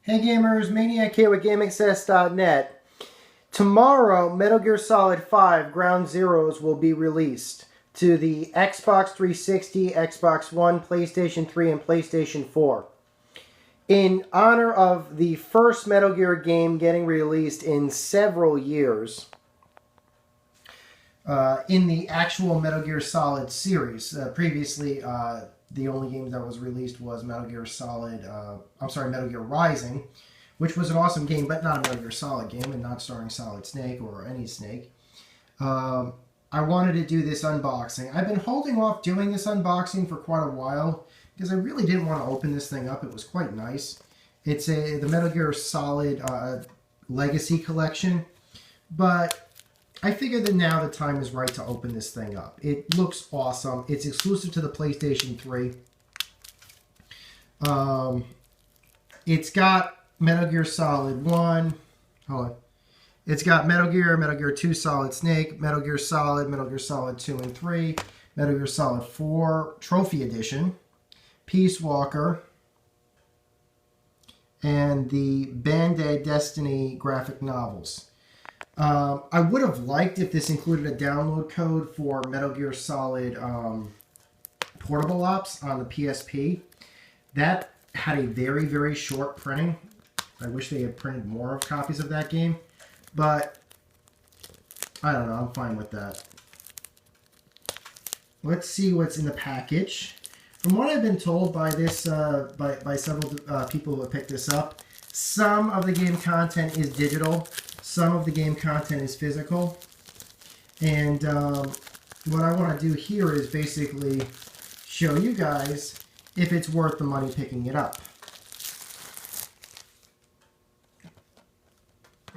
Hey gamers, Maniac here with GameAccess.net. Tomorrow, Metal Gear Solid 5 Ground Zeroes will be released to the Xbox 360, Xbox One, PlayStation 3, and PlayStation 4. In honor of the first Metal Gear game getting released in several years, in the actual Metal Gear Solid series. Previously, the only game that was released was Metal Gear Rising, which was an awesome game, but not a Metal Gear Solid game, and not starring Solid Snake or any Snake. I wanted to do this unboxing. I've been holding off doing this unboxing for quite a while, because I really didn't want to open this thing up. It was quite nice. It's the Metal Gear Solid Legacy Collection, but I figured that now the time is right to open this thing up. It looks awesome. It's exclusive to the PlayStation 3. It's got Metal Gear Solid 1. Hold on. It's got Metal Gear 2 Solid Snake, Metal Gear Solid 2 and 3, Metal Gear Solid 4 Trophy Edition, Peace Walker, and the Bandai Destiny graphic novels. I would have liked if this included a download code for Metal Gear Solid Portable Ops on the PSP. That had a very, very short printing. I wish they had printed more of copies of that game. But, I don't know, I'm fine with that. Let's see what's in the package. From what I've been told by this, by several people who have picked this up, some of the game content is digital. Some of the game content is physical. And what I want to do here is basically show you guys if it's worth the money picking it up.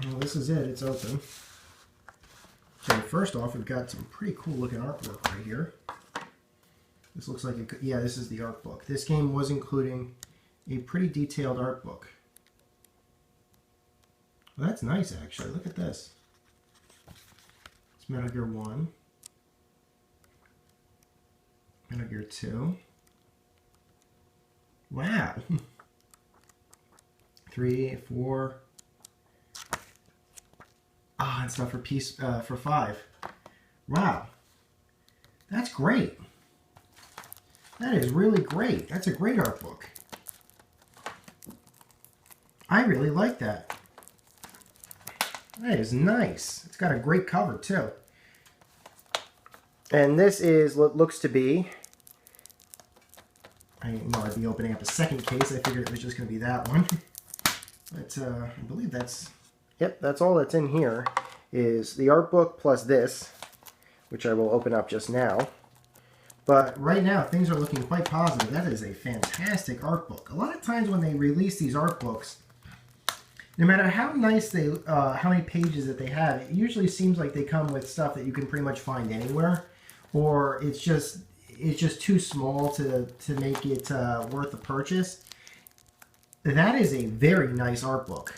Well, this is it. It's open. So first off, we've got some pretty cool looking artwork right here. This looks like it could, yeah, this is the art book. This game was including a pretty detailed art book. Well, that's nice, actually. Look at this. It's Metal Gear 1. Metal Gear 2. Wow. 3, 4. Ah, and stuff for 5. Wow. That's great. That is really great. That's a great art book. I really like that. That is nice. It's got a great cover, too. And this is what looks to be... I didn't know I'd be opening up a second case. I figured it was just going to be that one. But I believe that's... Yep, that's all that's in here, is the art book plus this, which I will open up just now. But right now, things are looking quite positive. That is a fantastic art book. A lot of times when they release these art books, no matter how nice they, how many pages that they have, it usually seems like they come with stuff that you can pretty much find anywhere, or it's just too small to make it worth the purchase. That is a very nice art book.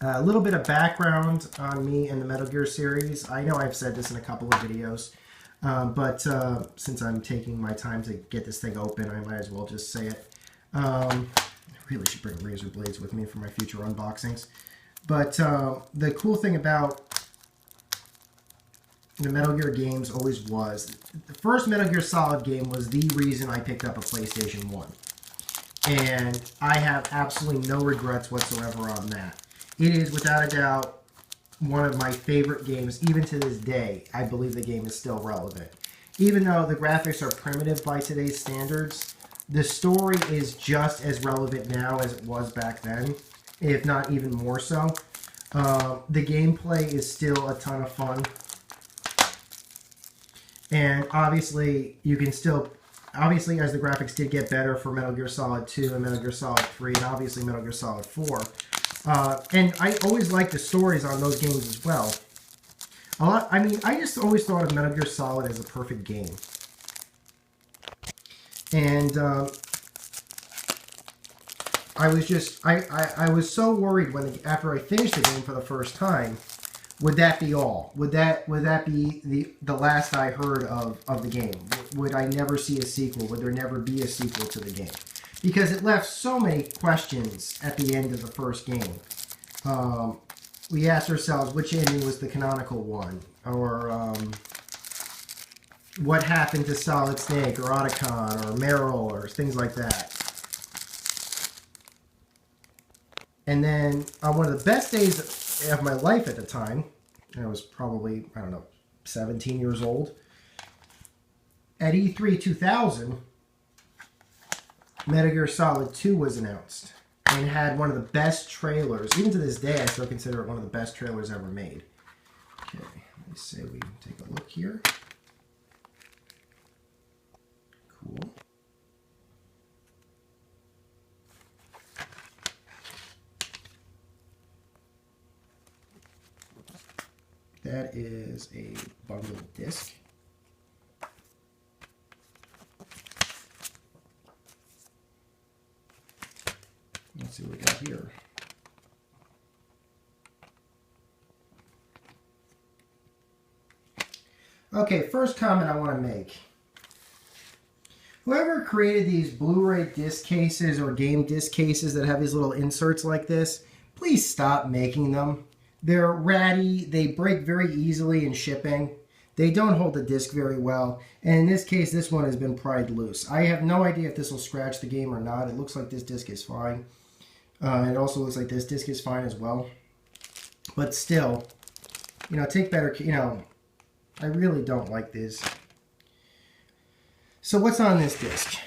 A little bit of background on me and the Metal Gear series. I know I've said this in a couple of videos, but since I'm taking my time to get this thing open, I might as well just say it. I really should bring razor blades with me for my future unboxings. But the cool thing about the Metal Gear games always was, the first Metal Gear Solid game was the reason I picked up a PlayStation 1. And I have absolutely no regrets whatsoever on that. It is, without a doubt, one of my favorite games. Even to this day, I believe the game is still relevant. Even though the graphics are primitive by today's standards, the story is just as relevant now as it was back then, if not even more so. The gameplay is still a ton of fun. And obviously, you can still... Obviously, as the graphics did get better for Metal Gear Solid 2 and Metal Gear Solid 3, and obviously Metal Gear Solid 4... and I always liked the stories on those games as well. I mean, I just always thought of Metal Gear Solid as a perfect game. And I was just, I was so worried when after I finished the game for the first time, would that be all? Would that be the last I heard of the game? Would I never see a sequel? Would there never be a sequel to the game? because it left so many questions at the end of the first game. We asked ourselves which ending was the canonical one, or what happened to Solid Snake, or Otacon, or Meryl, or things like that. And then on one of the best days of my life at the time, I was probably, I don't know, 17 years old, at E3 2000, Metal Gear Solid 2 was announced and had one of the best trailers. Even to this day, I still consider it one of the best trailers ever made. Okay, let me say we take a look here. Cool. That is a bundled disc. Let's see what we got here. Okay, first comment I want to make. Whoever created these Blu-ray disc cases or game disc cases that have these little inserts like this, please stop making them. They're ratty, they break very easily in shipping. They don't hold the disc very well. And in this case, this one has been pried loose. I have no idea if this will scratch the game or not. It looks like this disc is fine. It also looks like this disc is fine as well. But still, you know, take better, you know, I really don't like this. So what's on this disc?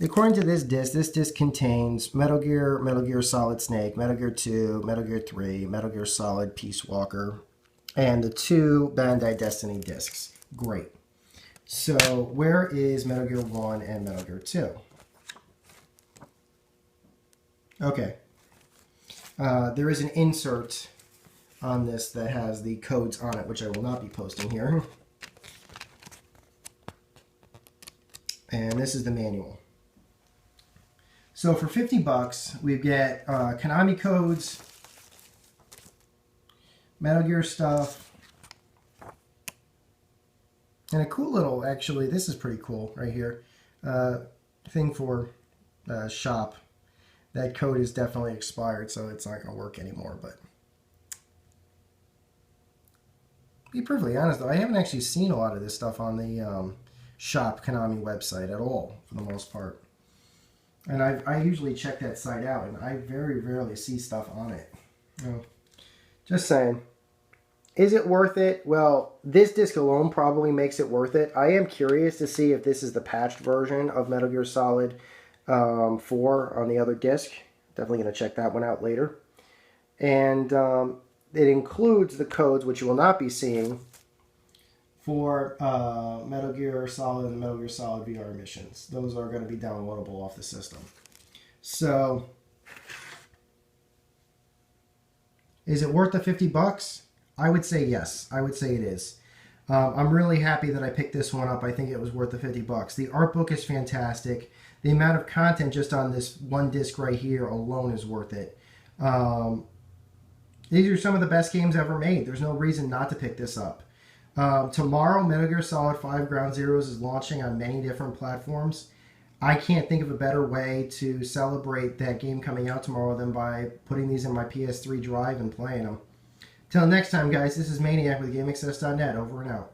According to this disc contains Metal Gear, Metal Gear Solid Snake, Metal Gear 2, Metal Gear 3, Metal Gear Solid Peace Walker, and the 2 Bandai Destiny discs. Great. So where is Metal Gear 1 and Metal Gear 2? Okay. There is an insert on this that has the codes on it, which I will not be posting here. And this is the manual. So for 50 bucks, we get Konami codes, Metal Gear stuff, and a cool little, actually, this is pretty cool right here, thing for shop. That code is definitely expired, so it's not going to work anymore. But to be perfectly honest, though, I haven't actually seen a lot of this stuff on the shop Konami website at all, for the most part. And I usually check that site out, and I very rarely see stuff on it. Oh, just saying. Is it worth it? Well, this disc alone probably makes it worth it. I am curious to see if this is the patched version of Metal Gear Solid 4 on the other disc. Definitely going to check that one out later. And it includes the codes, which you will not be seeing, for Metal Gear Solid and Metal Gear Solid VR missions. Those are going to be downloadable off the system. So, is it worth the 50 bucks? I would say yes. I would say it is. I'm really happy that I picked this one up. I think it was worth the 50 bucks. The art book is fantastic. The amount of content just on this one disc right here alone is worth it. These are some of the best games ever made. There's no reason not to pick this up. Tomorrow, Metal Gear Solid 5 Ground Zeroes is launching on many different platforms. I can't think of a better way to celebrate that game coming out tomorrow than by putting these in my PS3 drive and playing them. Till next time, guys, this is Maniac with GameAccess.net. Over and out.